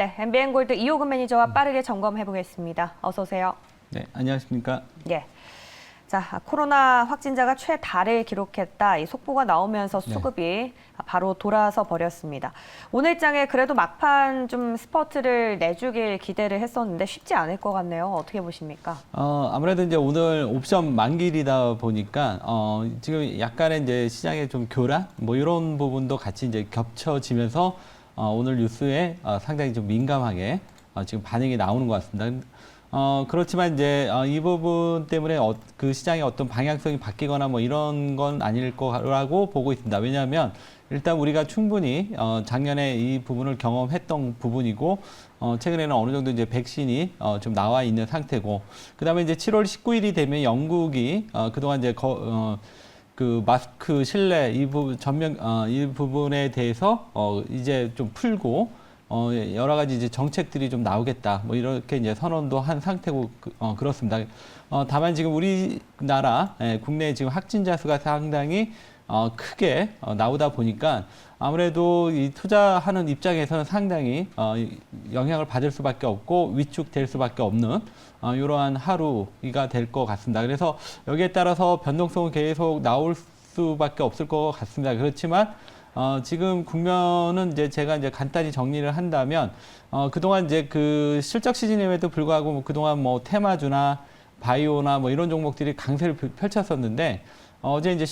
네, MBN골드 이호근 매니저와 빠르게 점검해 보겠습니다. 어서 오세요. 네, 안녕하십니까? 예. 자, 코로나 확진자가 최다를 기록했다. 이 속보가 나오면서 수급이 바로 돌아서 버렸습니다. 오늘 장에 그래도 막판 좀 스퍼트를 내주길 기대를 했었는데 쉽지 않을 것 같네요. 어떻게 보십니까? 아무래도 이제 오늘 옵션 만기이다 보니까 지금 약간의 이제 시장의 좀 교란 뭐 이런 부분도 같이 이제 겹쳐지면서 오늘 뉴스에 상당히 좀 민감하게 지금 반응이 나오는 것 같습니다. 그렇지만 이제 이 부분 때문에 그 시장의 어떤 방향성이 바뀌거나 뭐 이런 건 아닐 거라고 보고 있습니다. 왜냐하면 일단 우리가 충분히 작년에 이 부분을 경험했던 부분이고 최근에는 어느 정도 이제 백신이 좀 나와 있는 상태고 그다음에 이제 7월 19일이 되면 영국이 그동안 이제 그 마스크 실내 이 부분 이 부분에 대해서 이제 좀 풀고 여러 가지 이제 정책들이 좀 나오겠다. 뭐 이렇게 이제 선언도 한 상태고 그렇습니다. 다만 지금 우리나라 국내 지금 확진자 수가 상당히 크게 나오다 보니까 아무래도 이 투자하는 입장에서는 상당히 영향을 받을 수밖에 없고 위축될 수밖에 없는 이러한 하루가 될 것 같습니다. 그래서 여기에 따라서 변동성은 계속 나올 수밖에 없을 것 같습니다. 그렇지만 지금 국면은 이제 제가 이제 간단히 정리를 한다면 그동안 이제 그 실적 시즌임에도 불구하고 뭐 그동안 뭐 테마주나 바이오나 뭐 이런 종목들이 강세를 펼쳤었는데 어제 이제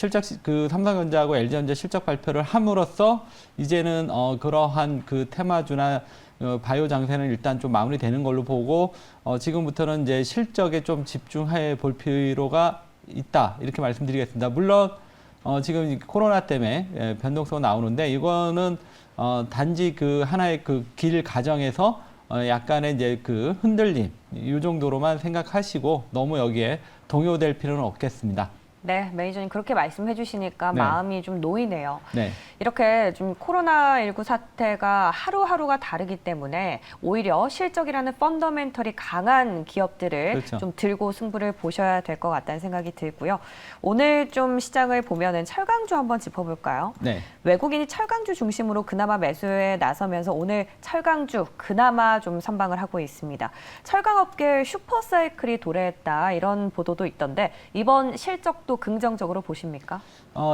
그 삼성전자하고 LG전자 실적 발표를 함으로써 이제는 그러한 그 테마주나 바이오 장세는 일단 좀 마무리되는 걸로 보고 지금부터는 이제 실적에 좀 집중해 볼 필요가 있다 이렇게 말씀드리겠습니다. 물론 지금 코로나 때문에 변동성 나오는데 이거는 단지 그 하나의 그 길 과정에서 약간의 이제 그 흔들림 이 정도로만 생각하시고 너무 여기에 동요될 필요는 없겠습니다. 네, 매니저님 그렇게 말씀해 주시니까 네. 마음이 좀 놓이네요. 네. 이렇게 좀 코로나19 사태가 하루하루가 다르기 때문에 오히려 실적이라는 펀더멘털이 강한 기업들을 그렇죠. 좀 들고 승부를 보셔야 될 것 같다는 생각이 들고요. 오늘 좀 시장을 보면은 철강주 한번 짚어볼까요? 네. 외국인이 철강주 중심으로 그나마 매수에 나서면서 오늘 철강주 그나마 좀 선방을 하고 있습니다. 철강업계 슈퍼사이클이 도래했다 이런 보도도 있던데 이번 실적도 긍정적으로 보십니까?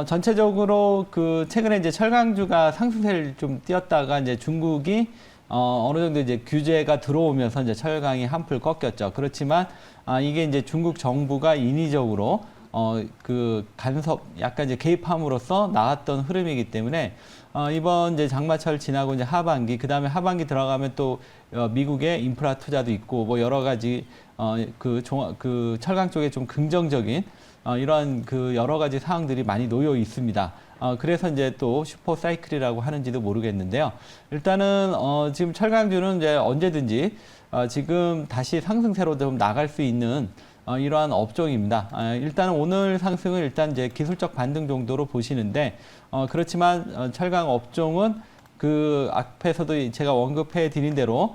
전체적으로 그 최근에 이제 철강주가 상승세를 좀 띄었다가 이제 중국이 어느 정도 이제 규제가 들어오면서 이제 철강이 한풀 꺾였죠. 그렇지만 이게 이제 중국 정부가 인위적으로 그 간섭 약간 이제 개입함으로써 나왔던 흐름이기 때문에 이번 이제 장마철 지나고 이제 하반기 그다음에 하반기 들어가면 또 미국의 인프라 투자도 있고 뭐 여러 가지 그 철강 쪽에 좀 긍정적인 이러한 그 여러 가지 사항들이 많이 놓여 있습니다. 그래서 이제 또 슈퍼 사이클이라고 하는지도 모르겠는데요. 일단은 지금 철강주는 이제 언제든지 지금 다시 상승세로 좀 나갈 수 있는 이러한 업종입니다. 일단은 오늘 상승은 일단 이제 기술적 반등 정도로 보시는데 그렇지만 철강 업종은 그 앞에서도 제가 언급해 드린 대로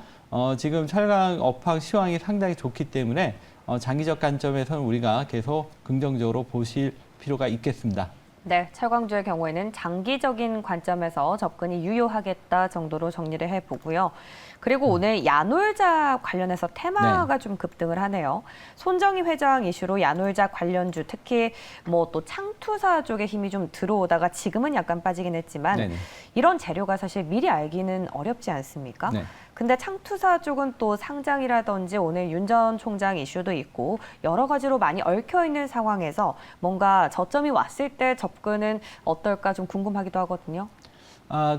지금 철강 업황 시황이 상당히 좋기 때문에 장기적 관점에서는 우리가 계속 긍정적으로 보실 필요가 있겠습니다. 네, 철강주의 경우에는 장기적인 관점에서 접근이 유효하겠다 정도로 정리를 해보고요. 그리고 오늘 야놀자 관련해서 테마가 좀 급등을 하네요. 손정희 회장 이슈로 야놀자 관련주, 특히 뭐 또 창투사 쪽에 힘이 좀 들어오다가 지금은 약간 빠지긴 했지만 네네. 이런 재료가 사실 미리 알기는 어렵지 않습니까? 네. 근데 창투사 쪽은 또 상장이라든지 오늘 윤 전 총장 이슈도 있고 여러 가지로 많이 얽혀 있는 상황에서 뭔가 저점이 왔을 때 접근은 어떨까 좀 궁금하기도 하거든요.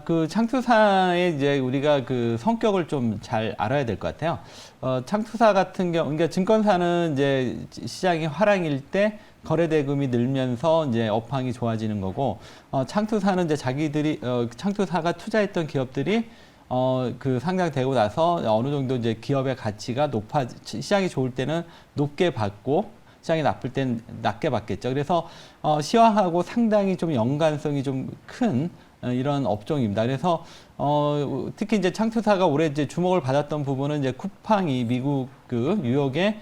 그 창투사의 이제 우리가 그 성격을 좀 잘 알아야 될 것 같아요. 창투사 같은 경우, 그러니까 증권사는 이제 시장이 화랑일 때 거래 대금이 늘면서 이제 업황이 좋아지는 거고, 창투사는 이제 자기들이, 창투사가 투자했던 기업들이 그 상장되고 나서 어느 정도 이제 기업의 가치가 시장이 좋을 때는 높게 받고, 시장이 나쁠 땐 낮게 받겠죠. 그래서 시황하고 상당히 좀 연관성이 좀 큰 이런 업종입니다. 그래서 특히 이제 창투사가 올해 이제 주목을 받았던 부분은 이제 쿠팡이 미국 그 뉴욕에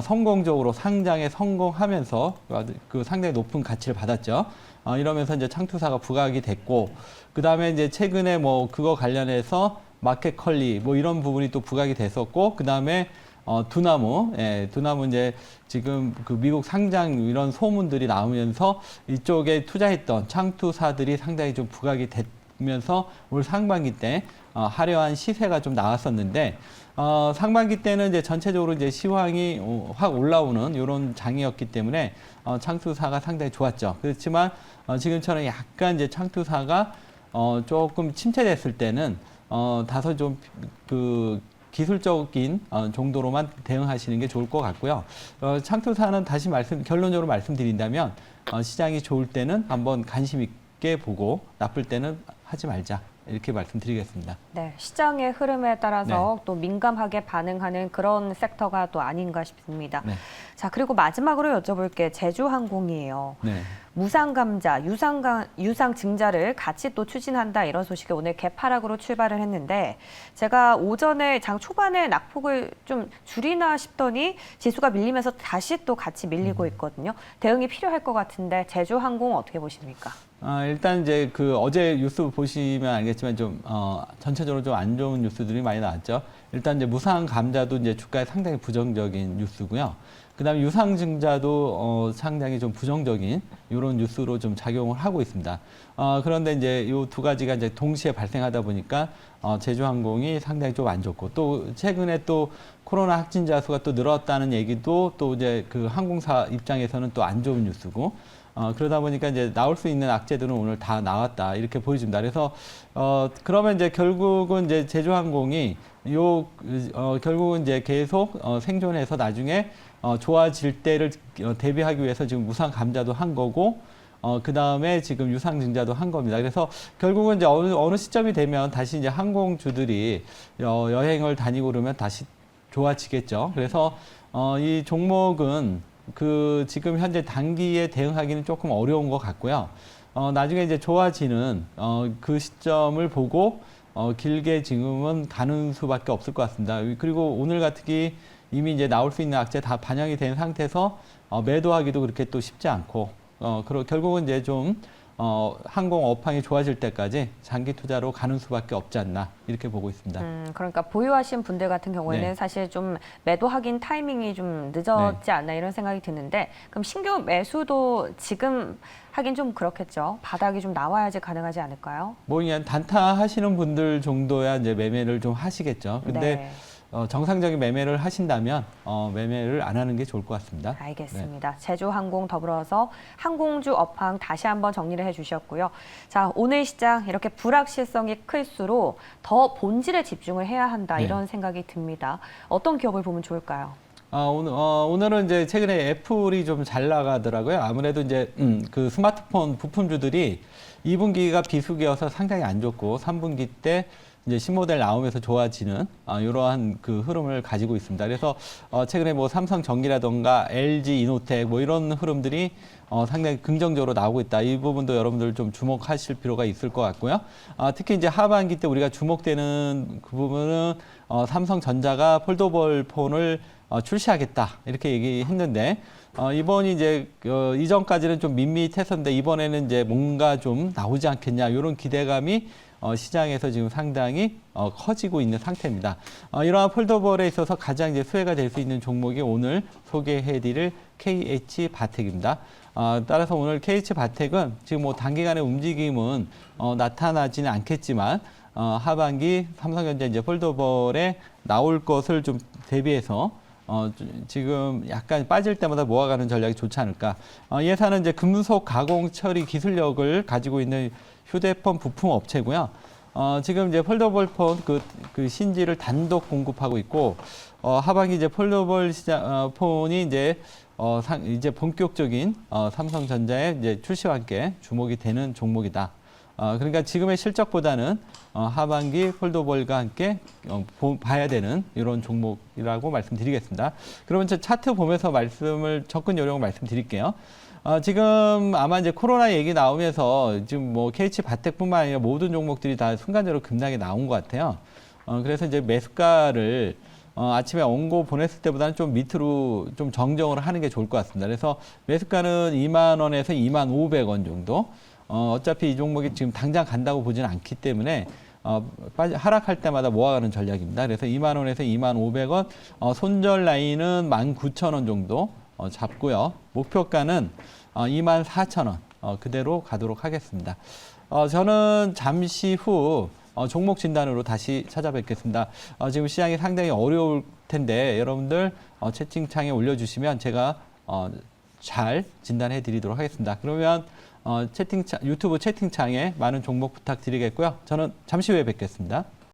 성공적으로 상장에 성공하면서 그 상당히 높은 가치를 받았죠. 이러면서 이제 창투사가 부각이 됐고, 그 다음에 이제 최근에 뭐 그거 관련해서 마켓컬리 뭐 이런 부분이 또 부각이 됐었고 그다음에 두나무, 두나무 이제 지금 그 미국 상장 이런 소문들이 나오면서 이쪽에 투자했던 창투사들이 상당히 좀 부각이 되면서 올 상반기 때 화려한 시세가 좀 나왔었는데 상반기 때는 이제 전체적으로 이제 시황이 확 올라오는 이런 장이었기 때문에 창투사가 상당히 좋았죠. 그렇지만 지금처럼 약간 이제 창투사가 조금 침체됐을 때는 다소 좀 그 기술적인 정도로만 대응하시는 게 좋을 것 같고요. 창투사는 다시 결론적으로 말씀드린다면 시장이 좋을 때는 한번 관심 있게 보고 나쁠 때는 하지 말자. 이렇게 말씀드리겠습니다. 네, 시장의 흐름에 따라서 또 민감하게 반응하는 그런 섹터가 또 아닌가 싶습니다. 네. 자, 그리고 마지막으로 여쭤볼 게 제주항공이에요. 네. 무상감자, 유상증자를 같이 또 추진한다 이런 소식이 오늘 개파락으로 출발을 했는데 제가 오전에 장 초반에 낙폭을 좀 줄이나 싶더니 지수가 밀리면서 다시 또 같이 밀리고 있거든요. 대응이 필요할 것 같은데 제주항공 어떻게 보십니까? 일단 이제 그 어제 뉴스 보시면 알겠지만 좀 전체적으로 좀 안 좋은 뉴스들이 많이 나왔죠. 일단 이제 무상 감자도 이제 주가에 상당히 부정적인 뉴스고요. 그다음에 유상증자도 상당히 좀 부정적인 이런 뉴스로 좀 작용을 하고 있습니다. 그런데 이제 이 두 가지가 이제 동시에 발생하다 보니까 제주항공이 상당히 좀 안 좋고 또 최근에 또 코로나 확진자 수가 또 늘었다는 얘기도 또 이제 그 항공사 입장에서는 또 안 좋은 뉴스고 그러다 보니까 이제 나올 수 있는 악재들은 오늘 다 나왔다 이렇게 보여집니다. 그래서 그러면 이제 결국은 이제 제주항공이 결국은 이제 계속 생존해서 나중에 좋아질 때를 대비하기 위해서 지금 무상 감자도 한 거고 그 다음에 지금 유상증자도 한 겁니다. 그래서 결국은 이제 어느 시점이 되면 다시 이제 항공주들이 여행을 다니고 그러면 다시 좋아지겠죠. 그래서 이 종목은 지금 현재 단기에 대응하기는 조금 어려운 것 같고요. 나중에 이제 좋아지는 그 시점을 보고 길게 지금은 가는 수밖에 없을 것 같습니다. 그리고 오늘 같은 이미 이제 나올 수 있는 악재 다 반영이 된 상태에서 매도하기도 그렇게 또 쉽지 않고 결국은 이제 좀 항공 업황이 좋아질 때까지 장기 투자로 가는 수밖에 없지 않나 이렇게 보고 있습니다. 그러니까 보유하신 분들 같은 경우에는 네. 사실 좀 매도 하긴 타이밍이 좀 늦었지 않나 이런 생각이 드는데 그럼 신규 매수도 지금 하긴 좀 그렇겠죠. 바닥이 좀 나와야지 가능하지 않을까요? 뭐 그냥 단타 하시는 분들 정도야 이제 매매를 좀 하시겠죠. 근데 네. 정상적인 매매를 하신다면 매매를 안 하는 게 좋을 것 같습니다. 알겠습니다. 제주항공 더불어서 항공주 업황 다시 한번 정리를 해주셨고요. 자, 오늘 시장 이렇게 불확실성이 클수록 더 본질에 집중을 해야 한다 네. 이런 생각이 듭니다. 어떤 기업을 보면 좋을까요? 오늘은 이제 최근에 애플이 좀 잘 나가더라고요. 아무래도 이제 그 스마트폰 부품주들이 2분기가 비수기여서 상당히 안 좋고 3분기 때 이제 신모델 나오면서 좋아지는 이러한 그 흐름을 가지고 있습니다. 그래서 최근에 뭐 삼성전기라던가 LG 이노텍 뭐 이런 흐름들이 상당히 긍정적으로 나오고 있다. 이 부분도 여러분들 좀 주목하실 필요가 있을 것 같고요. 특히 이제 하반기 때 우리가 주목되는 그 부분은 삼성전자가 폴더블 폰을 출시하겠다 이렇게 얘기했는데 이번이 이제 이전까지는 좀 밋밋했었는데 이번에는 이제 뭔가 좀 나오지 않겠냐 이런 기대감이 시장에서 지금 상당히 커지고 있는 상태입니다. 이러한 폴더블에 있어서 가장 이제 수혜가 될 수 있는 종목이 오늘 소개해드릴 KH바텍입니다. 따라서 오늘 KH바텍은 지금 뭐 단기간의 움직임은 나타나지는 않겠지만 하반기 삼성전자 이제 폴더블에 나올 것을 좀 대비해서 지금 약간 빠질 때마다 모아가는 전략이 좋지 않을까. 예사는 이제 금속 가공 처리 기술력을 가지고 있는 휴대폰 부품 업체고요. 지금 이제 폴더블 폰 그 신지를 단독 공급하고 있고 하반기 이제 폴더블 폰이 이제 이제 본격적인 삼성전자의 이제 출시와 함께 주목이 되는 종목이다. 그러니까 지금의 실적보다는 하반기 폴더블과 함께 봐야 되는 이런 종목이라고 말씀드리겠습니다. 그러면 저 차트 보면서 접근 요령을 말씀드릴게요. 지금 아마 이제 코로나 얘기 나오면서 지금 뭐 KH바텍뿐만 아니라 모든 종목들이 다 순간적으로 급락이 나온 것 같아요. 그래서 이제 매수가를 아침에 원고 보냈을 때보다는 좀 밑으로 좀 정정을 하는 게 좋을 것 같습니다. 그래서 매수가는 2만 원에서 2만 500원 정도. 어차피 이 종목이 지금 당장 간다고 보지는 않기 때문에 하락할 때마다 모아가는 전략입니다. 그래서 2만 원에서 2만 500원, 손절 라인은 19,000원 정도 잡고요. 목표가는 2만 4,000원 그대로 가도록 하겠습니다. 저는 잠시 후 종목 진단으로 다시 찾아뵙겠습니다. 지금 시장이 상당히 어려울 텐데 여러분들 채팅창에 올려주시면 제가 잘 진단해 드리도록 하겠습니다. 그러면 유튜브 채팅창에 많은 종목 부탁드리겠고요. 저는 잠시 후에 뵙겠습니다.